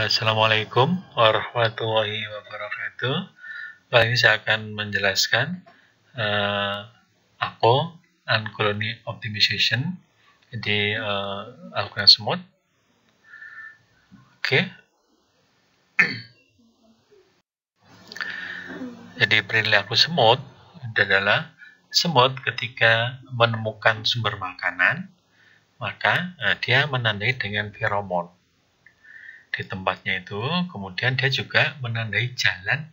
Assalamualaikum warahmatullahi wabarakatuh. Kali ini saya akan menjelaskan ACO, Colony Optimization, jadi algoritma semut. Oke. Jadi perilaku semut adalah semut ketika menemukan sumber makanan, maka dia menandai dengan feromon di tempatnya itu, kemudian dia juga menandai jalan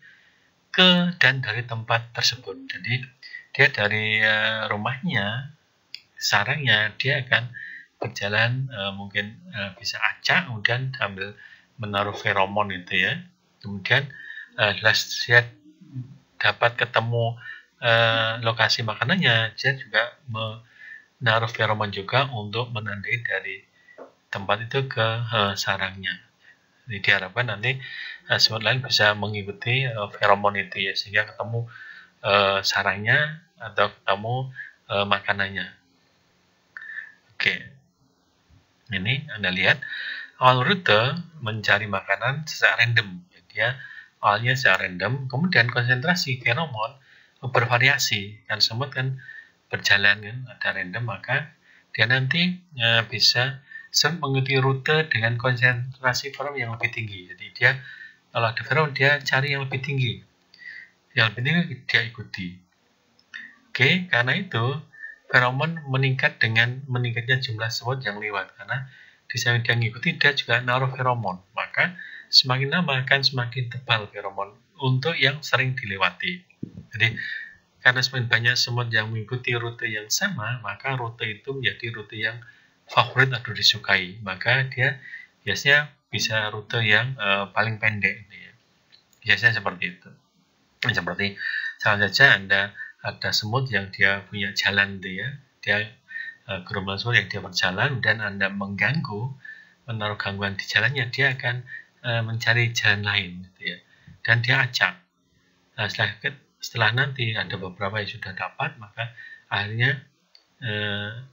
ke dan dari tempat tersebut. Jadi dia dari rumahnya, sarangnya, dia akan berjalan mungkin bisa acak, kemudian sambil menaruh feromon itu ya. Kemudian dia dapat ketemu lokasi makanannya, dia juga menaruh feromon juga untuk menandai dari tempat itu ke sarangnya. Jadi diharapkan nanti semut lain bisa mengikuti feromon itu ya, sehingga ketemu sarangnya atau ketemu makanannya. Oke, ini Anda lihat awal rute mencari makanan secara random. Dia awalnya secara random, kemudian konsentrasi feromon bervariasi. Kan semut kan berjalan kan, ada random, maka dia nanti bisa mengikuti rute dengan konsentrasi feromon yang lebih tinggi. Jadi dia kalau ada feromon dia cari yang lebih tinggi, yang lebih tinggi dia ikuti. Oke, karena itu feromon meningkat dengan meningkatnya jumlah semut yang lewat, karena di samping dia mengikuti dia juga naruh feromon, maka semakin lama akan semakin tebal feromon untuk yang sering dilewati. Jadi karena semakin banyak semut yang mengikuti rute yang sama, maka rute itu menjadi rute yang favorit atau disukai, maka dia biasanya bisa rute yang paling pendek ya. Biasanya seperti itu. Seperti salah saja ada semut yang dia punya jalan itu ya, dia gerombolan semut yang dia berjalan dan Anda mengganggu, menaruh gangguan di jalannya, dia akan mencari jalan lain gitu ya, dan dia acak. Nah, setelah nanti ada beberapa yang sudah dapat, maka akhirnya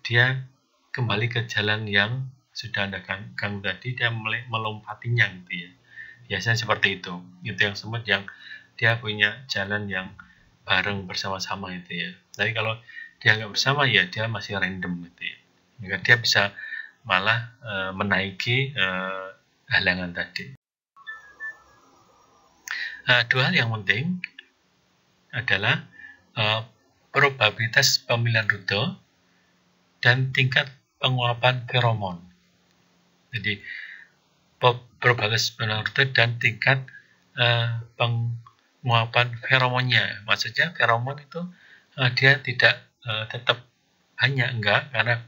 dia kembali ke jalan yang sudah Anda ganggu tadi, dia melompatinya gitu ya. Biasanya seperti itu. Itu yang semut yang dia punya jalan yang bareng bersama-sama itu ya. Tapi kalau dia nggak bersama ya dia masih random gitu ya. Maka dia bisa malah menaiki halangan tadi. Dua hal yang penting adalah probabilitas pemilihan rute dan tingkat penguapan feromon. Jadi probabilitas pemilihan rute dan tingkat penguapan feromonnya. Maksudnya feromon itu dia tidak tetap hanya enggak, karena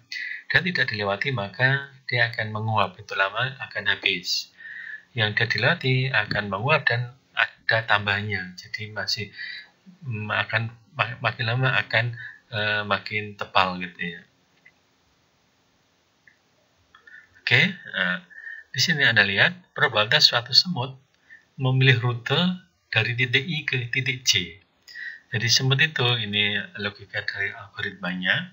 dia tidak dilewati maka dia akan menguap, itu lama akan habis. Yang dia dilewati akan menguap dan ada tambahnya, jadi masih akan makin lama akan makin tebal gitu ya. Oke, di sini Anda lihat probabilitas suatu semut memilih rute dari titik I ke titik J. Jadi semut itu, ini logika dari algoritmanya,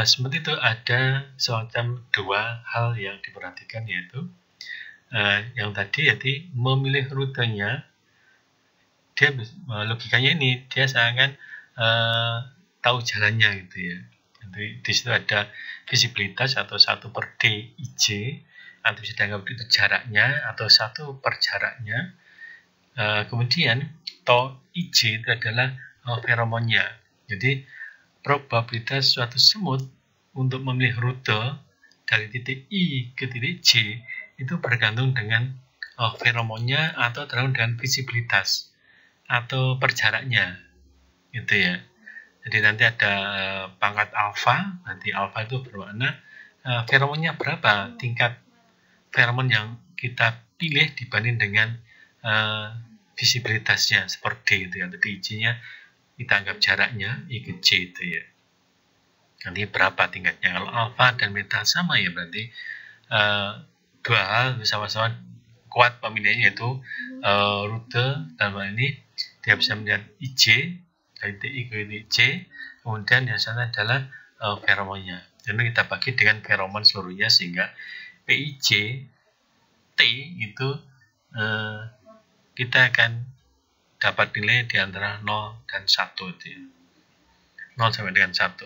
semut itu ada semacam dua hal yang diperhatikan, yaitu yang tadi yaitu memilih rutenya. Dia logikanya ini dia seakan tahu jalannya gitu ya. Jadi di situ ada visibilitas atau 1/dij, atau bisa dianggap itu jaraknya atau 1/. Kemudian ij itu adalah feromonnya. Jadi probabilitas suatu semut untuk memilih rute dari titik I ke titik J itu bergantung dengan feromonnya atau tergantung dengan visibilitas atau perjaraknya gitu ya. Jadi nanti ada pangkat alfa, nanti alfa itu bermakna feromonnya berapa, tingkat feromon yang kita pilih dibanding dengan visibilitasnya seperti itu ya. Jadi I-nya kita anggap jaraknya I ke J itu ya. Nanti berapa tingkatnya. Kalau alfa dan beta sama ya berarti dua hal sama-sama kuat pemilihannya, yaitu rute, dalam hal ini dia bisa melihat IJ dari TI ke IJ, kemudian yang sana adalah feromonnya. Jadi kita bagi dengan feromon seluruhnya, sehingga PIJ T itu kita akan dapat nilai di antara 0 dan 1 itu ya. 0 sampai dengan 1.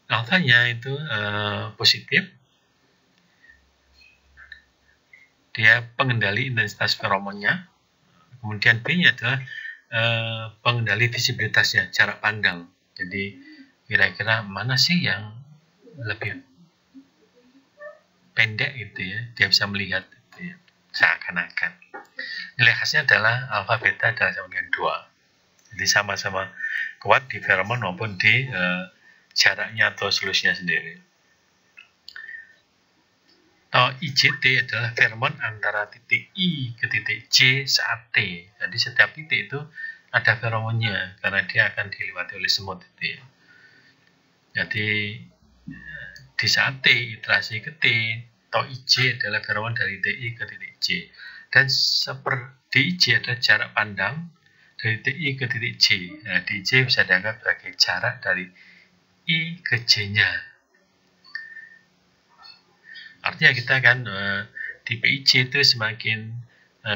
Alfanya itu positif. Dia pengendali intensitas feromonnya. Kemudian B-nya adalah pengendali visibilitasnya, jarak pandang. Jadi kira-kira mana sih yang lebih pendek gitu ya, dia bisa melihat gitu ya, seakan-akan. Nilai khasnya adalah alfa beta adalah sama dengan 2. Jadi sama-sama kuat di feromon maupun di jaraknya atau selusnya sendiri. IJT adalah feromon antara titik I ke titik J saat T. Jadi setiap titik itu ada feromonnya karena dia akan dilewati oleh semut itu ya. Jadi di saat T iterasi ke T, IJ adalah feromon dari TI ke titik J. Dan seperti IJ adalah jarak pandang dari TI ke titik J. Nah, DJ bisa dianggap sebagai jarak dari I ke J-nya. Artinya kita kan di PIJ itu semakin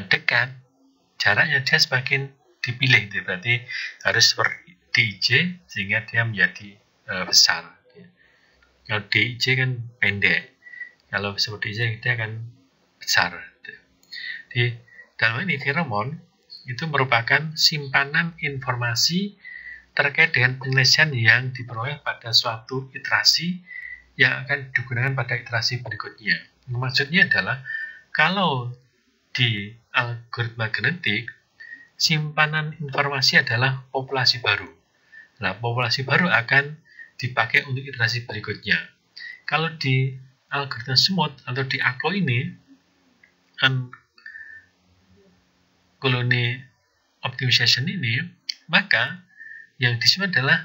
dekat, jaraknya dia semakin dipilih. Berarti harus seperti DJ sehingga dia menjadi besar. Kalau DJ kan pendek, kalau seperti DJ dia akan besar. Di dalam ini feromon itu merupakan simpanan informasi terkait dengan penyelesaian yang diperoleh pada suatu iterasi yang akan digunakan pada iterasi berikutnya. Maksudnya adalah kalau di algoritma genetik, simpanan informasi adalah populasi baru. Nah, populasi baru akan dipakai untuk iterasi berikutnya. Kalau di algoritma semut atau di ACLO ini, colony optimization ini, maka yang disimpan adalah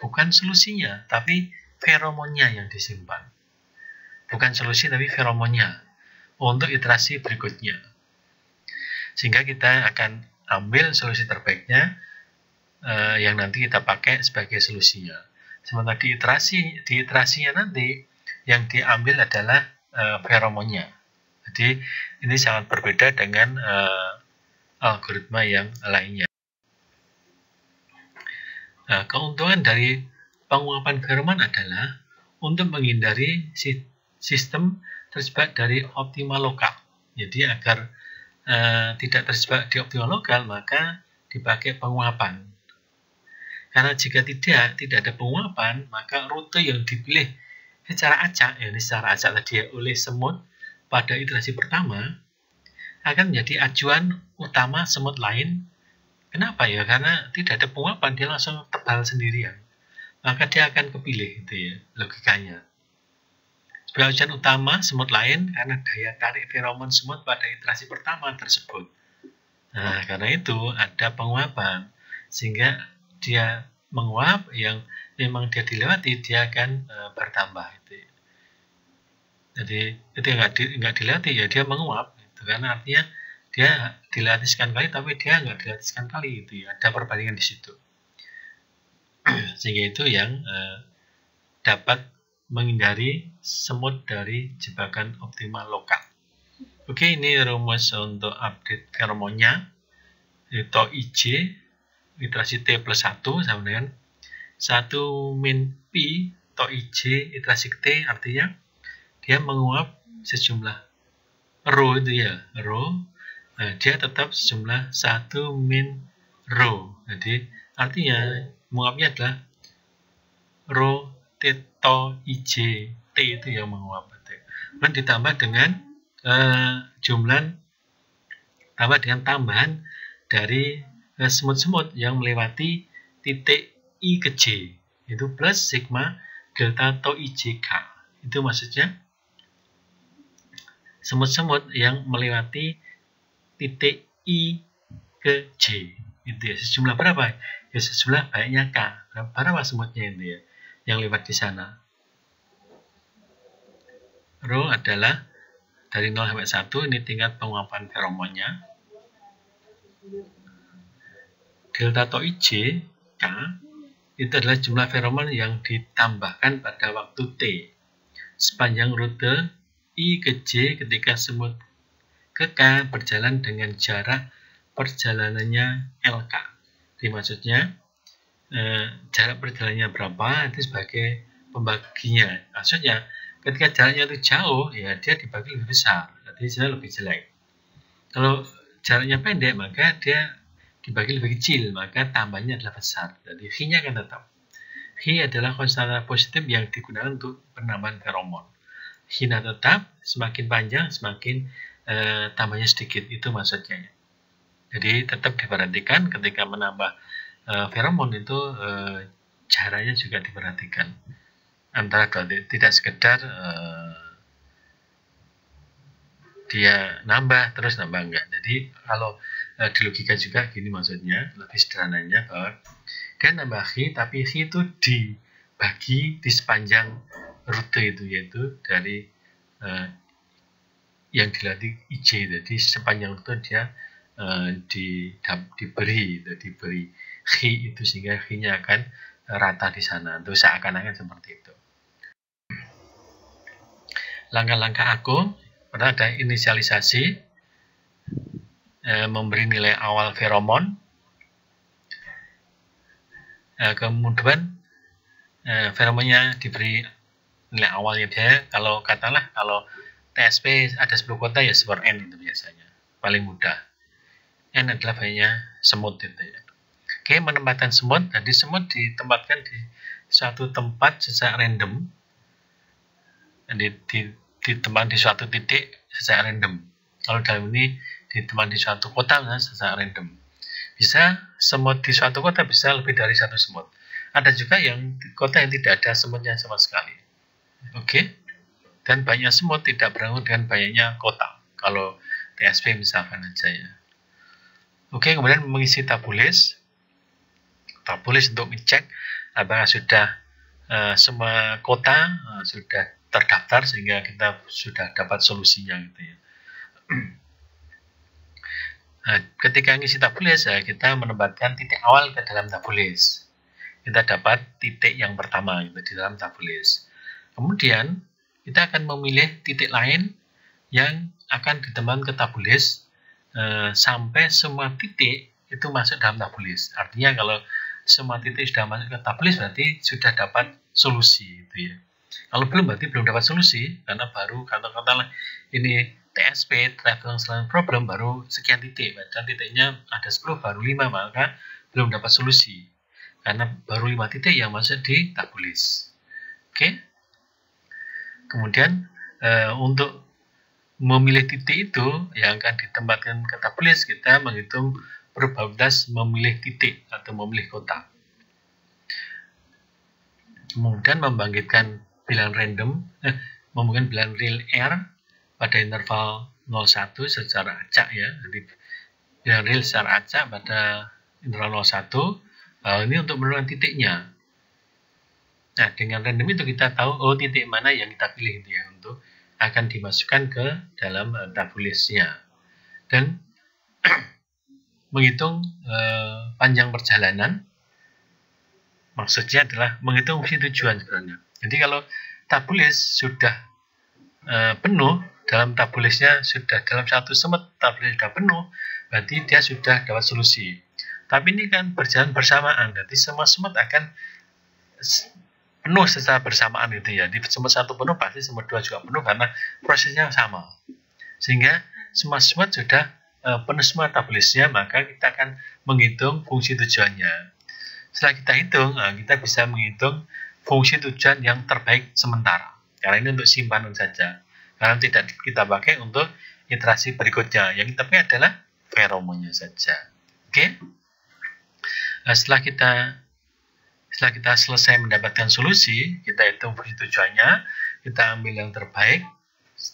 bukan solusinya, tapi feromonnya yang disimpan. Bukan solusi, tapi feromonnya untuk iterasi berikutnya. Sehingga kita akan ambil solusi terbaiknya yang nanti kita pakai sebagai solusinya. Sementara di iterasinya nanti yang diambil adalah feromonnya. Jadi ini sangat berbeda dengan algoritma yang lainnya. Nah, keuntungan dari penguapan feromon adalah untuk menghindari sistem terjebak dari optima lokal. Jadi agar tidak terjebak di optima lokal, maka dipakai penguapan. Karena jika tidak ada penguapan, maka rute yang dipilih secara acak, secara acak tadi oleh semut pada iterasi pertama akan menjadi acuan utama semut lain. Kenapa ya? Karena tidak ada penguapan, dia langsung tebal sendirian. Maka dia akan kepilih, itu ya logikanya. Sebagai acuan utama semut lain karena daya tarik feromon semut pada iterasi pertama tersebut. Nah, karena itu ada penguapan, sehingga dia menguap yang memang dia dilewati, dia akan bertambah. Itu ya. Jadi ketika nggak dilewati ya dia menguap, itu karena artinya dia dilatih sekali kali, tapi dia nggak dilatih sekali kali, itu ya. Ada perbandingan di situ. Sehingga itu yang dapat menghindari semut dari jebakan optimal lokal. Oke, ini rumus untuk update feromonnya. Itu IJ, iterasi T plus 1 sama dengan 1 min Pi, IJ, iterasi T, artinya dia menguap sejumlah rho itu ya, rho. Nah, dia tetap sejumlah 1 min rho. Jadi artinya menguapnya adalah rho to IJ T itu yang menguap. Dan ditambah dengan tambahan dari semut-semut yang melewati titik I ke J, itu plus sigma delta to IJK. Itu maksudnya semut-semut yang melewati titik I ke J. Itu ya, sejumlah berapa? Ya sejumlah banyaknya K. Berapa semutnya itu ya yang lewat di sana? Rho adalah dari 0 sampai 1, ini tingkat penguapan feromonnya. Delta to IJ K itu adalah jumlah feromon yang ditambahkan pada waktu T sepanjang rute I ke J ketika semut ke K berjalan dengan jarak perjalanannya LK. Jadi maksudnya jarak perjalanannya berapa itu sebagai pembaginya. Maksudnya ketika jaraknya itu jauh, ya dia dibagi lebih besar, jadi dia lebih jelek. Kalau jaraknya pendek, maka dia dibagi lebih kecil, maka tambahnya adalah besar. Jadi Phi-nya akan tetap. Phi adalah konstanta positif yang digunakan untuk penambahan feromon. Phi-nya tetap, semakin panjang, semakin tambahnya sedikit. Itu maksudnya. Jadi tetap diperhatikan ketika menambah feromon itu caranya juga diperhatikan. Antara tidak sekedar dia nambah terus nambah enggak. Jadi kalau di logika juga gini maksudnya, lebih sederhananya bahwa dia nambah Phi, tapi Phi itu dibagi di sepanjang rute itu, yaitu dari yang dilatih IJ. Jadi sepanjang rute dia diberi Phi itu, sehingga Phi-nya akan rata di sana. Itu seakan-akan seperti itu. Langkah-langkah aku, pertama ada inisialisasi, memberi nilai awal feromon, kemudian feromonnya diberi nilai awalnya. Biasanya kalau katakanlah kalau TSP ada 10 kota ya super N itu biasanya paling mudah. N adalah banyaknya semut itu ya. Oke, menempatkan semut. Jadi semut ditempatkan di suatu tempat secara random, ditempatkan di suatu titik secara random. Kalau dalam ini ditempatkan di suatu kota secara random. Bisa semut di suatu kota bisa lebih dari satu semut. Ada juga yang kota yang tidak ada semutnya sama sekali. Oke. Dan banyak semut tidak beranggur dengan banyaknya kota. Kalau TSP misalkan aja ya. Oke, kemudian mengisi tabulis. Tabulis untuk ngecek apakah sudah semua kota sudah terdaftar sehingga kita sudah dapat solusinya gitu ya. Nah, ketika ngisi tabulis ya, kita menempatkan titik awal ke dalam tabulis. Kita dapat titik yang pertama gitu, di dalam tabulis. Kemudian kita akan memilih titik lain yang akan ditempatkan ke tabulis sampai semua titik itu masuk dalam tabulis. Artinya kalau semua titik sudah masuk ke tabulis berarti sudah dapat solusi gitu ya. Kalau belum berarti belum dapat solusi, karena baru katakanlah ini TSP, Traveling Solution Problem, baru sekian titik, dan titiknya ada 10 baru 5, maka belum dapat solusi karena baru 5 titik yang masuk di tabulis. Oke. Kemudian untuk memilih titik itu yang akan ditempatkan ke tabulis, kita menghitung probabilitas memilih titik atau memilih kota. Kemudian membangkitkan bilangan random, membangkitkan bilangan real R pada interval 0,1 secara acak ya. Jadi bilangan real secara acak pada interval 0,1. Ini untuk menentukan titiknya. Nah, dengan random itu kita tahu titik mana yang kita pilih itu ya, untuk akan dimasukkan ke dalam tabulisnya. Dan menghitung panjang perjalanan, maksudnya adalah menghitung fungsi tujuan sebenarnya. Jadi kalau tabulis sudah penuh, dalam tabulisnya sudah dalam satu semut tabulis sudah penuh, berarti dia sudah dapat solusi. Tapi ini kan berjalan bersamaan, jadi semua semut akan penuh secara bersamaan gitu ya. Di semut satu penuh pasti semut dua juga penuh karena prosesnya sama. Sehingga semua semut sudah penuh semua tabulisnya, maka kita akan menghitung fungsi tujuannya. Setelah kita hitung, kita bisa menghitung fungsi tujuan yang terbaik sementara. Karena ini untuk simpanan saja. Karena tidak kita pakai untuk iterasi berikutnya. Yang kita pakai adalah feromonnya saja. Oke. Nah, setelah kita selesai mendapatkan solusi, kita hitung fungsi tujuannya, kita ambil yang terbaik,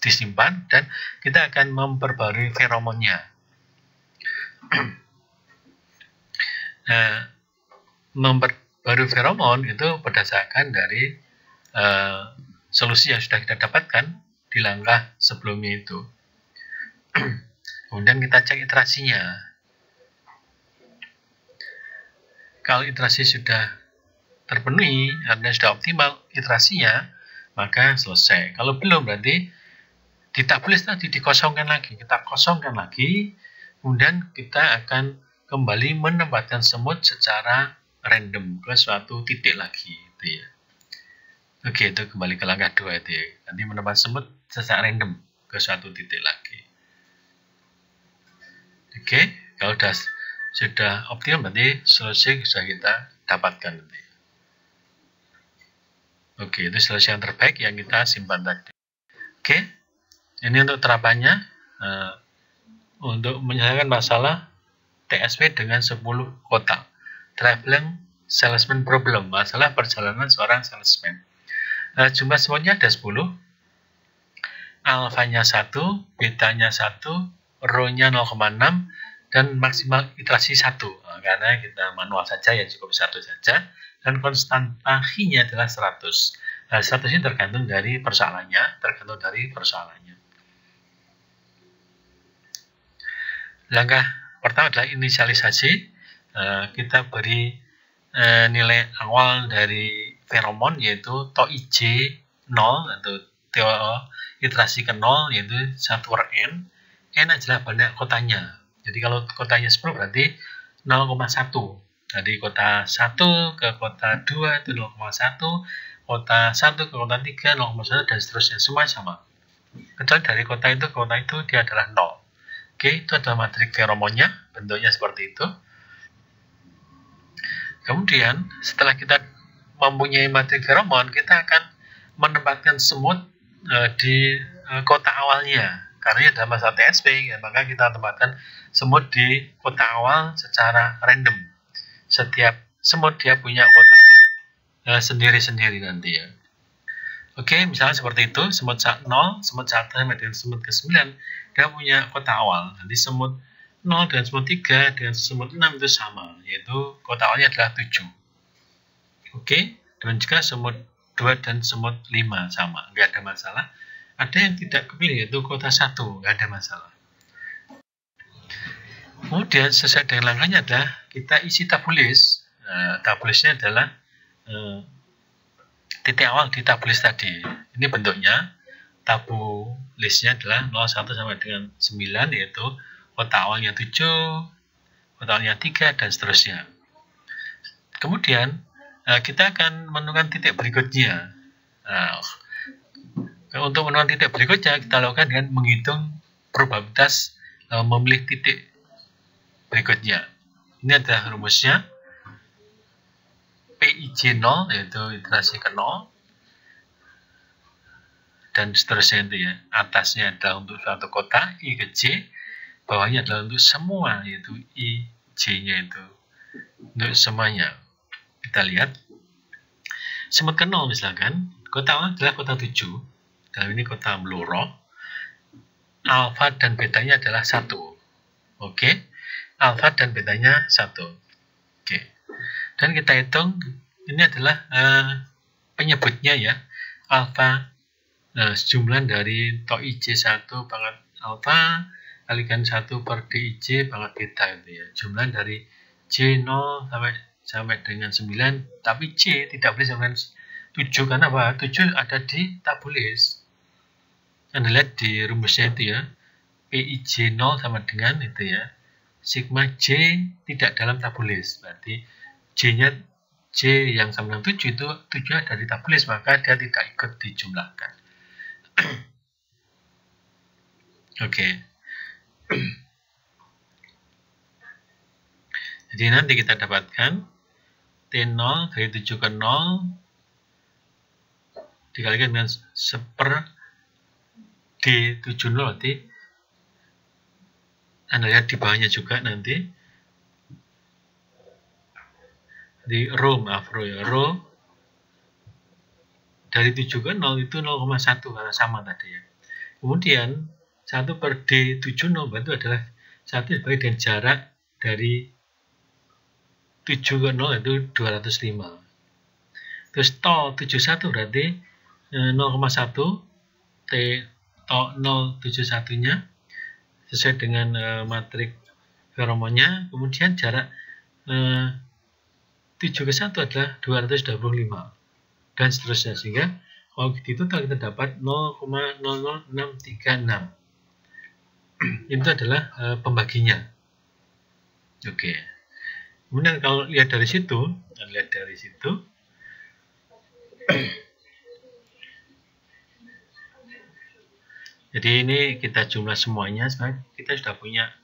disimpan, dan kita akan memperbarui feromonnya. Nah, memperbarui feromon itu berdasarkan dari solusi yang sudah kita dapatkan di langkah sebelumnya itu. Kemudian kita cek iterasinya. Kalau iterasi sudah terpenuhi, artinya sudah optimal iterasinya, maka selesai. Kalau belum, berarti ditabulis tadi dikosongkan lagi, kita kosongkan lagi, kemudian kita akan kembali menempatkan semut secara random ke suatu titik lagi, gitu ya. Oke, itu kembali ke langkah 2 itu ya. Nanti menempatkan semut secara random ke suatu titik lagi. Oke, kalau sudah optimal berarti solusi sudah kita dapatkan nanti. Oke, itu solusi yang terbaik yang kita simpan tadi. Oke, ini untuk terapannya untuk menyelesaikan masalah TSP dengan 10 kota. Traveling Salesman Problem, masalah perjalanan seorang salesman. Jumlah semutnya ada 10. Alfanya 1, betanya 1, rho-nya 0,6, dan maksimal iterasi 1. Karena kita manual saja ya, cukup 1 saja. Dan konstan nya adalah 100. 100 ini tergantung dari persoalannya, Langkah pertama adalah inisialisasi. Kita beri nilai awal dari feromon yaitu TOIJ 0 atau iterasi ke 0 yaitu 1 per n. N adalah banyak kotanya. Jadi kalau kotanya 10 berarti 0,1. Dari kota 1 ke kota 2 itu 0,1, kota 1 ke kota 3 0,1 dan seterusnya, semua sama. Kecuali dari kota itu ke kota itu dia adalah 0. Oke, itu adalah matrik feromonnya, bentuknya seperti itu. Kemudian setelah kita mempunyai matrik feromon, kita akan menempatkan semut di kota awalnya. Karena ini adalah masalah TSP, ya, maka kita tempatkan semut di kota awal secara random. Setiap semut dia punya kota awal sendiri-sendiri nanti ya. Oke, misalnya seperti itu, semut 0, semut 1 sampai dengan semut ke-9, dia punya kota awal. Nanti semut 0 dengan semut 3 dengan semut 6 itu sama, yaitu kota awalnya adalah 7. Oke, dan juga semut 2 dan semut 5 sama, nggak ada masalah. Ada yang tidak kepilih, yaitu kota 1, nggak ada masalah. Kemudian sesuai dengan langkahnya adalah kita isi tabulis. Tabulisnya adalah titik awal di tabulis tadi. Ini bentuknya. Tabulisnya adalah 01 sampai dengan 9, yaitu kota awalnya 7, kota awalnya 3, dan seterusnya. Kemudian kita akan menemukan titik berikutnya. Untuk menemukan titik berikutnya, kita lakukan dengan menghitung probabilitas memilih titik berikutnya. Ini adalah rumusnya. PIJ 0 yaitu iterasi ke 0 dan seterusnya itu ya. Atasnya adalah untuk suatu kota I ke J, bawahnya adalah untuk semua yaitu IJ-nya itu untuk semuanya. Kita lihat semut ke 0 misalkan, kota awal adalah kota 7, dalam ini kota Bluro, alfa dan betanya adalah 1. Oke, alfa dan betanya 1. Oke. Dan kita hitung, ini adalah penyebutnya ya. Alfa, sejumlah dari TOIJ 1 pangkat alfa kalikan 1 per DIJ pangkat beta itu ya. Jumlah dari J0 sampai dengan 9, tapi J tidak boleh sampai 7 karena apa? 7 ada di tabulis. Anda lihat di rumusnya itu ya. PIJ 0 sama dengan itu ya. Sigma J tidak dalam tabulis. Berarti J-nya J yang sama dengan 7 itu 7 ada di tabulis, maka dia tidak ikut dijumlahkan. Oke. Jadi nanti kita dapatkan T0 dari 7 ke 0 dikalikan dengan 1/D70, berarti Anda lihat di bawahnya juga nanti di rho dari 7 ke 0 itu 0,1 karena sama tadi ya. Kemudian 1 per D70 itu adalah 1 dibagi dengan jarak dari 7 ke 0 itu 205. Terus to 71 berarti 0,1 T to 071 nya sesuai dengan matrik feromonnya. Kemudian jarak 7 ke 1 adalah 225 dan seterusnya, sehingga Kalau di total kita dapat 0,00636. Itu adalah pembaginya. Oke. Kemudian kalau lihat dari situ, jadi ini kita jumlah semuanya, sebenarnya kita sudah punya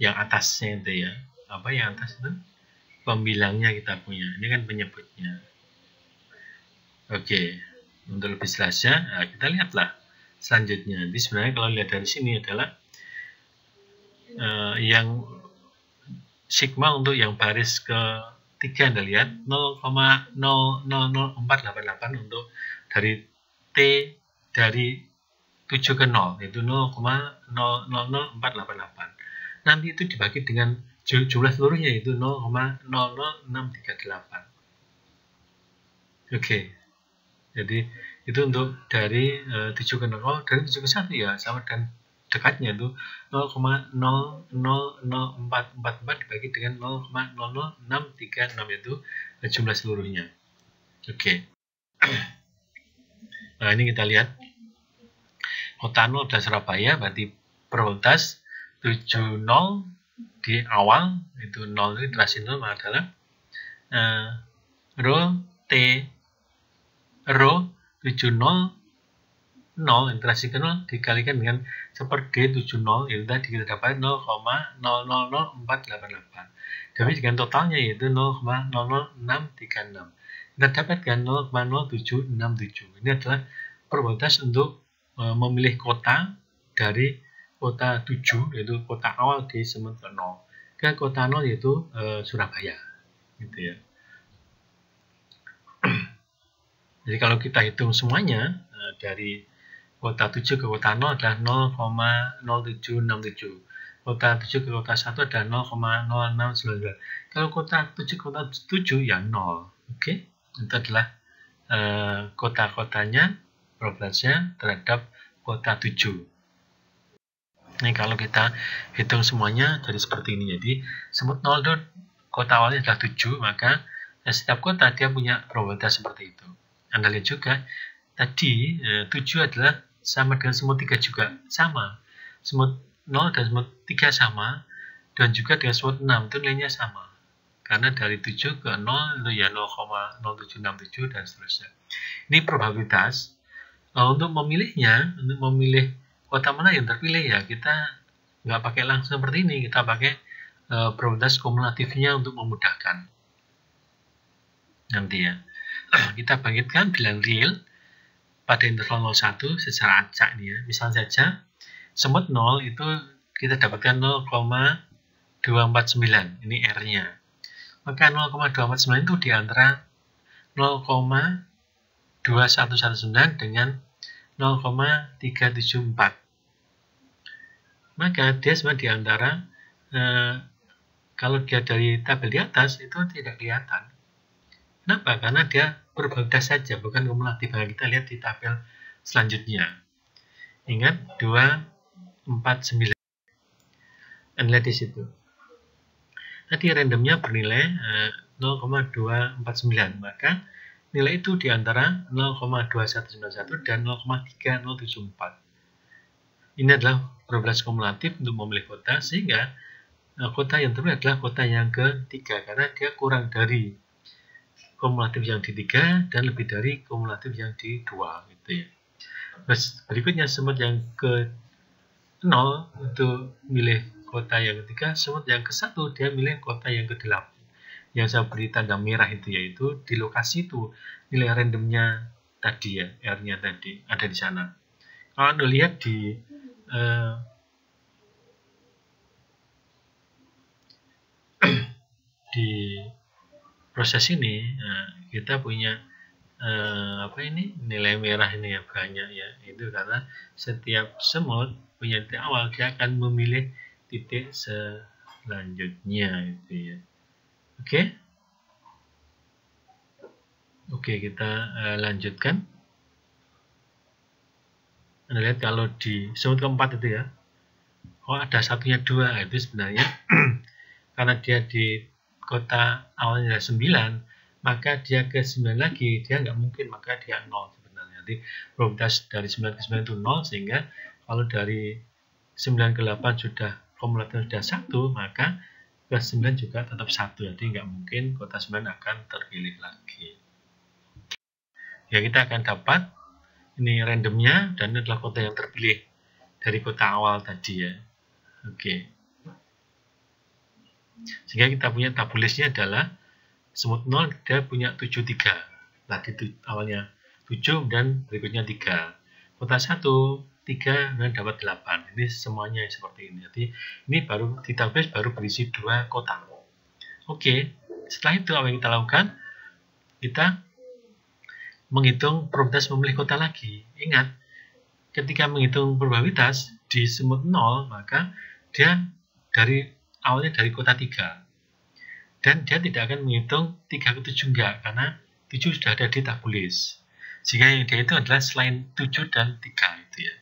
yang atasnya itu ya. Apa yang atas itu? Pembilangnya kita punya. Ini kan penyebutnya. Oke. Untuk lebih jelasnya, nah kita lihatlah selanjutnya. Jadi sebenarnya kalau lihat dari sini adalah yang sigma untuk yang baris ketiga Anda lihat 0,000488 untuk dari T dari 7 ke 0 itu 0,000488. Nanti itu dibagi dengan jumlah seluruhnya yaitu 0,00638. Oke. Jadi itu untuk dari 7 ke 0, dari 7 ke 1 ya sama dan dekatnya itu 0,00444 dibagi dengan 0,00636 itu jumlah seluruhnya. Oke. Nah, ini kita lihat kota 0 adalah Surabaya, berarti probabilitas 70 di awal itu 0 itu iterasi 0 adalah rho 70 0 iterasi ke 0 dikalikan dengan seperti 70 itu tadi kita dapat 0,000488. Tapi dengan totalnya yaitu 0,00636. Kita dapatkan 0,0767. Ini adalah probabilitas untuk memilih kota dari kota 7 yaitu kota awal di Semut ke 0 ke kota 0 yaitu Surabaya gitu ya. Jadi kalau kita hitung semuanya dari kota 7 ke kota 0 adalah 0,0767. Kota 7 ke kota 1 adalah 0,0699. Kalau kota 7 ke kota 7 ya 0. Oke. Itu adalah kota-kotanya, probabilitasnya terhadap kota 7. Ini kalau kita hitung semuanya jadi seperti ini. Jadi Semut 0 itu kota awalnya adalah 7, maka setiap kota dia punya probabilitas seperti itu. Anda lihat juga tadi 7 adalah sama dengan Semut 3 juga sama. Semut 0 dan Semut 3 sama, dan juga dengan Semut 6 itu nilainya sama. Karena dari 7 ke 0 itu ya 0,0767 dan seterusnya. Ini probabilitas. Untuk memilihnya, untuk memilih kota mana yang terpilih ya kita nggak pakai langsung seperti ini, kita pakai probabilitas kumulatifnya untuk memudahkan. Nanti ya. Kita bangkitkan bilangan real pada interval 01 secara acak nih ya. Misal saja Semut 0 itu kita dapatkan 0,249. Ini R-nya. Maka 0,249 itu di antara 0,2119 dengan 0,374. Maka dia sebenarnya di antara kalau dia dari tabel di atas itu tidak kelihatan. Kenapa? Karena dia probabilitas saja, bukan kumulatif. Nah, kita lihat di tabel selanjutnya. Ingat 249. Anda lihat di situ. Tadi randomnya bernilai 0,249. Maka nilai itu di antara 0,2191 dan 0,3074. Ini adalah probabilitas kumulatif untuk memilih kota, sehingga kota yang terpilih adalah kota yang ketiga karena dia kurang dari kumulatif yang di 3 dan lebih dari kumulatif yang di 2 gitu ya. Terus berikutnya Semut yang ke 0 itu milih kota yang ketiga, Semut yang ke 1 dia milih kota yang ke 8. Yang saya beri tanda merah itu yaitu di lokasi itu nilai randomnya tadi ya, R-nya tadi ada di sana. Kalau Anda lihat di proses ini kita punya nilai merah ini ya banyak ya, itu karena setiap semut punya titik awal dia akan memilih titik selanjutnya itu ya. Oke, kita lanjutkan. Anda lihat kalau di semut keempat itu ya, ada satunya 2, itu sebenarnya karena dia di kota awalnya 9, maka dia ke 9 lagi, dia nggak mungkin, maka dia 0 sebenarnya. Jadi probabilitas dari 9 ke 9 itu 0, sehingga kalau dari 9 ke 8 sudah kumulatif sudah 1, maka ke 9 juga tetap 1. Jadi nggak mungkin kota 9 akan terpilih lagi. Ya, kita akan dapat ini randomnya, dan ini adalah kota yang terpilih dari kota awal tadi ya. Oke. Sehingga kita punya tabulisnya adalah semut 0 dia punya 73. Tadi awalnya 7 dan berikutnya 3. Kota 1 3 dan dapat 8. Ini semuanya seperti ini. Jadi ini baru di tabulis baru berisi 2 kota. Oke. Setelah itu apa yang kita lakukan? Kita menghitung probabilitas memilih kota lagi. Ingat, ketika menghitung probabilitas di semut 0, maka dia awalnya dari kota 3. Dan dia tidak akan menghitung 3 ke 7 enggak, karena 7 sudah ada di tabulis. Jika yang dia itu adalah selain 7 dan 3 itu ya.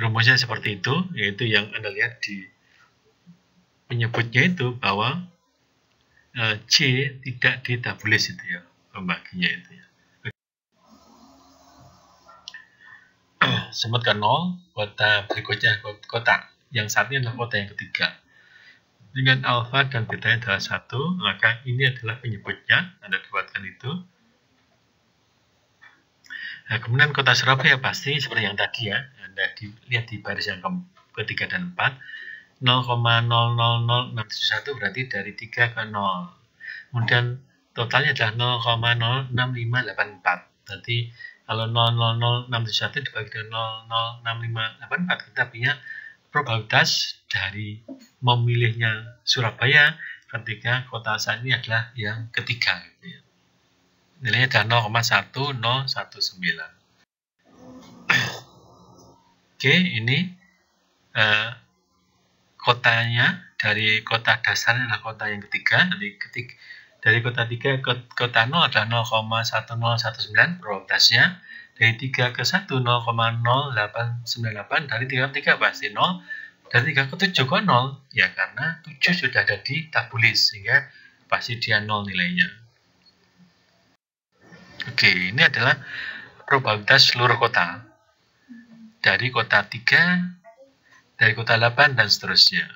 Rumusnya seperti itu, yaitu yang Anda lihat di penyebutnya itu bahwa C tidak ditabulis itu ya, pembaginya itu ya. Semut ke 0, kota berikutnya kota yang satunya adalah kota yang ketiga. Dengan alfa dan beta adalah 1, maka ini adalah penyebutnya, Anda dapatkan itu. Nah, kemudian kota Surabaya pasti seperti yang tadi ya, Anda lihat di baris yang ketiga dan 4, 0,000671 berarti dari 3 ke 0. Kemudian totalnya adalah 0,06584. Berarti kalau 0,00671 dibagi dengan 0,06584, kita punya probabilitas dari memilihnya Surabaya ketika kota asal ini adalah yang ketiga. Gitu ya. Nilainya adalah 0,1019. Oke, ini kotanya dari kota dasarnya adalah kota yang ketiga. Jadi dari kota 3 ke kota 0 adalah 0,1019 probabilitasnya. Dari 3 ke 1 0,0898, dari 3 ke 3 pasti 0. Dari 3 ke 7 kok 0? Ya karena 7 sudah ada di tabulis, sehingga pasti dia 0 nilainya. Oke, ini adalah probabilitas seluruh kota. Dari kota 3, dari kota 8, dan seterusnya.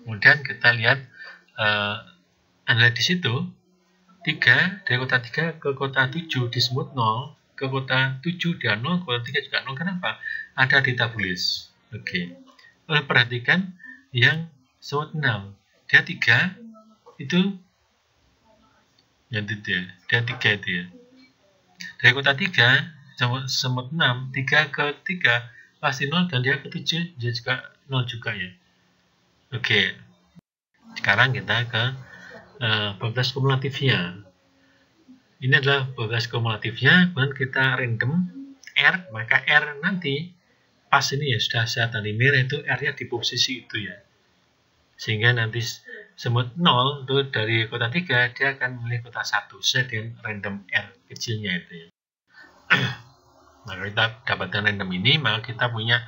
Kemudian kita lihat Anda di situ 3, dari kota 3 ke kota 7 di semut 0, ke kota 7 dia 0, kota 3 juga 0. Kenapa? Ada di tabulis. Oke. Perhatikan yang semut 6. Dia 3 itu yang itu ya. Dia 3 itu ya. Dari kota 3 semut 6, 3 ke 3 pasti 0, dan dia ke 7 dia juga 0 juga ya. Oke. Sekarang kita ke probabilitas kumulatifnya. Ini adalah probabilitas kumulatifnya, kemudian kita random R, maka R nanti pas ini ya sudah saya tanda merah itu R-nya di posisi itu ya. Sehingga nanti semut 0 itu dari kota 3 dia akan memilih kota 1 sesuai dengan random R kecilnya itu ya. Maka kita dapatkan random ini, maka kita punya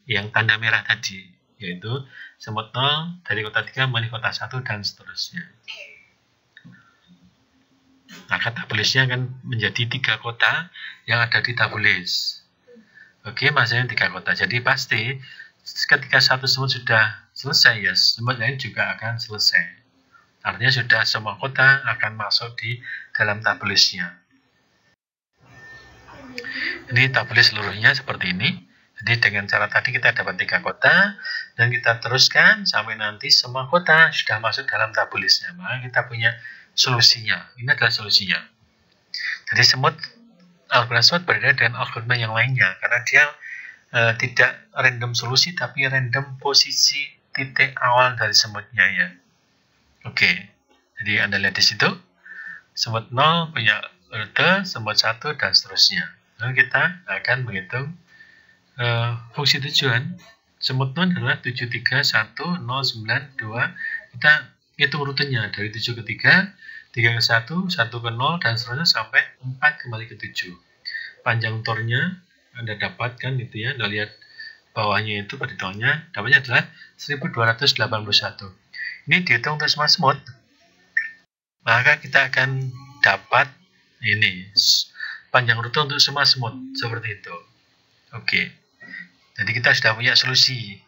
yang tanda merah tadi, yaitu semut 0 dari kota 3 memilih kota 1 dan seterusnya. Maka tabulisnya akan menjadi 3 kota yang ada di tabulis. Oke, maksudnya 3 kota. Jadi pasti ketika satu semut sudah selesai, ya semut lain juga akan selesai. Artinya sudah semua kota akan masuk di dalam tabulisnya. Ini tabulis seluruhnya seperti ini. Jadi dengan cara tadi kita dapat 3 kota, dan kita teruskan sampai nanti semua kota sudah masuk dalam tabulisnya. Maka kita punya solusinya. Ini adalah solusinya. Jadi algoritma semut berbeda dengan algoritma yang lainnya, karena dia tidak random solusi, tapi random posisi titik awal dari semutnya ya. Oke, jadi Anda lihat di situ, semut 0 punya rute, semut 1, dan seterusnya. Lalu kita akan menghitung fungsi tujuan. Semut 0 adalah 731,092. Kita hitung rutenya dari 7 ke 3, 3 ke 1, 1 ke 0, dan seterusnya sampai 4 kembali ke 7. Panjang tornya Anda dapatkan itu ya. Anda lihat bawahnya itu perhitungannya, dapatnya adalah 1281. Ini dihitung untuk semua semut. Maka kita akan dapat Ini panjang rute untuk semua semut seperti itu. Oke. Jadi kita sudah punya solusi.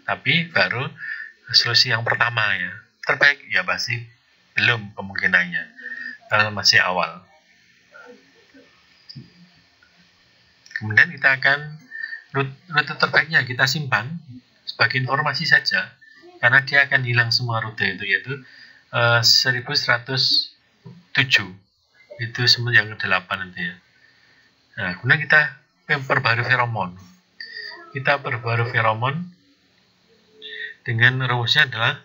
Tapi baru solusi yang pertama ya. Terbaik ya pasti belum kemungkinannya. Karena masih awal. Kemudian kita akan rute terbaiknya kita simpan sebagai informasi saja. Karena dia akan hilang semua rute itu, yaitu 1107. Itu semut yang ke-8 nanti ya. Nah, kemudian kita perbarui feromon. Kita perbarui feromon dengan rumusnya adalah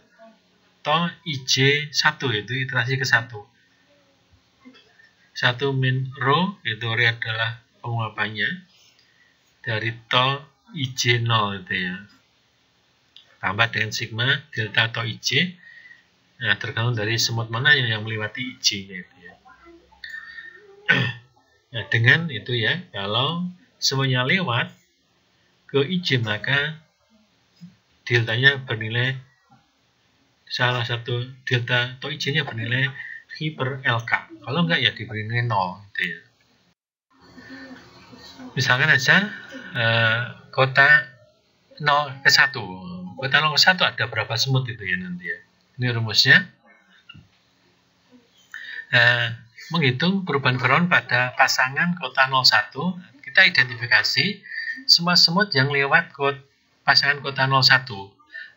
to IJ1, yaitu iterasi ke-1. 1 min rho, yaitu R adalah penguapannya, dari to IJ0 itu ya. Tambah dengan sigma delta to IJ. Nah, tergantung dari semut mana yang melewati IJ-nya itu ya. Nah, dengan itu ya, kalau semuanya lewat ke IJ, maka deltanya bernilai, salah satu delta to IJ-nya bernilai I per LK. Kalau enggak ya diberi nilai 0 gitu ya. Misalkan aja kota 0 ke 1. Kota 0 ke 1 ada berapa semut itu ya nanti ya. Ini rumusnya. Menghitung perubahan feromon pada pasangan kota 01, kita identifikasi semua semut yang lewat pasangan kota 01.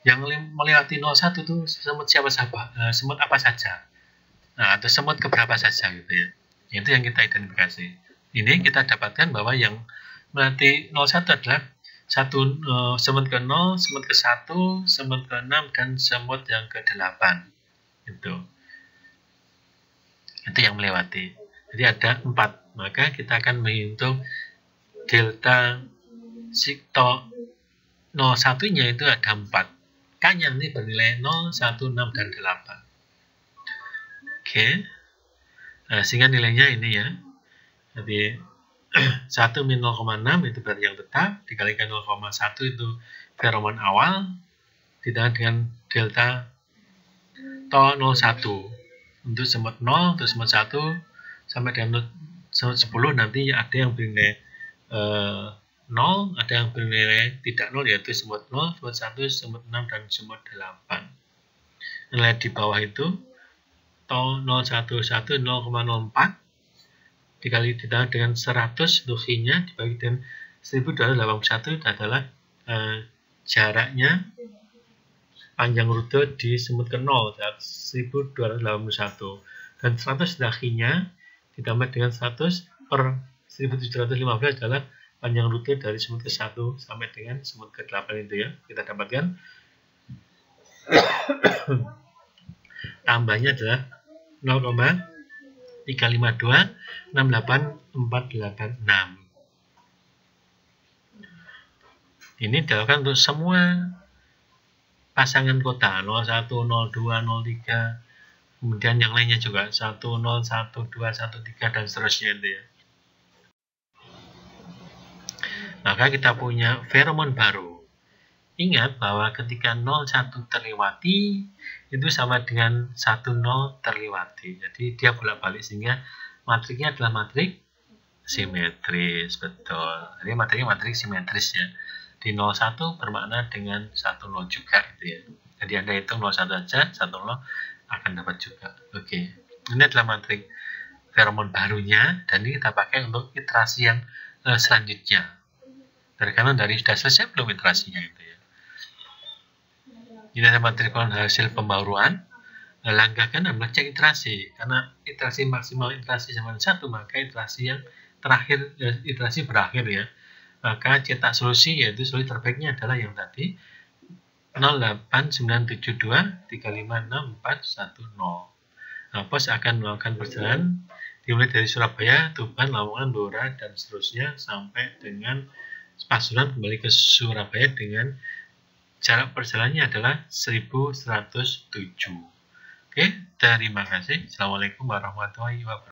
Yang melewati 01 itu semut semut apa saja. Nah, atau semut keberapa saja gitu ya. Itu yang kita identifikasi. Ini kita dapatkan bahwa yang melewati 01 adalah semut ke-0, semut ke-1, semut ke-6, dan semut yang ke-8. Itu yang melewati. Jadi ada 4. Maka kita akan menghitung delta sikto 01-nya itu ada 4. K-nya nanti bernilai 0, 1, 6, dan 8. Oke. Nah, sehingga nilainya ini ya. Jadi 1 min 0,6 itu berarti yang tetap, dikalikan 0,1 itu feromon awal, ditambah dengan delta to 01 untuk semut 0, untuk semut 1 sampai dengan semut 10 nanti ada yang bernilai 0, ada yang bernilai tidak 0, yaitu semut 0, semut 1, semut 6, dan semut 8. Nilai di bawah itu to 011 0,04 dikali ditambah dengan 100 untuk I-nya dibagi dengan 1281 itu adalah jaraknya panjang rute di semut ke-0 1281, dan 100 adalah I-nya ditambah dengan 100 per 1715 adalah panjang rute dari semut ke-1 sampai dengan semut ke-8 itu ya. Kita dapatkan tambahnya adalah 0,352 68486. Ini dilakukan untuk semua pasangan kota 01, 02, 03, kemudian yang lainnya juga 10, 12, 13, dan seterusnya itu ya. Maka kita punya feromon baru. Ingat bahwa ketika 01 terlewati itu sama dengan 10 terlewati. Jadi dia bolak-balik sehingga matriknya adalah matrik simetris, betul. Jadi matriknya matrik simetris ya. Di 01 bermakna dengan 10 juga gitu ya. Jadi Anda hitung 01 saja, 10 akan dapat juga. Oke. Ini adalah matrik feromon barunya dan ini kita pakai untuk iterasi yang selanjutnya. Karena dari sudah selesai belum iterasinya itu ya. Ini adalah matrik hasil pembaruan. Langkahkan adalah cek iterasi, karena iterasi maksimal iterasi sama 1, maka iterasi yang terakhir iterasi berakhir ya. Maka cetak solusi, yaitu solusi terbaiknya adalah yang tadi 08972 356 410. Nah, pos akan melakukan perjalanan dimulai dari Surabaya, Tuban, Lamongan, Blora, dan seterusnya sampai dengan Pasuruan kembali ke Surabaya dengan jarak perjalanannya adalah 1107. Oke, terima kasih. Assalamualaikum warahmatullahi wabarakatuh.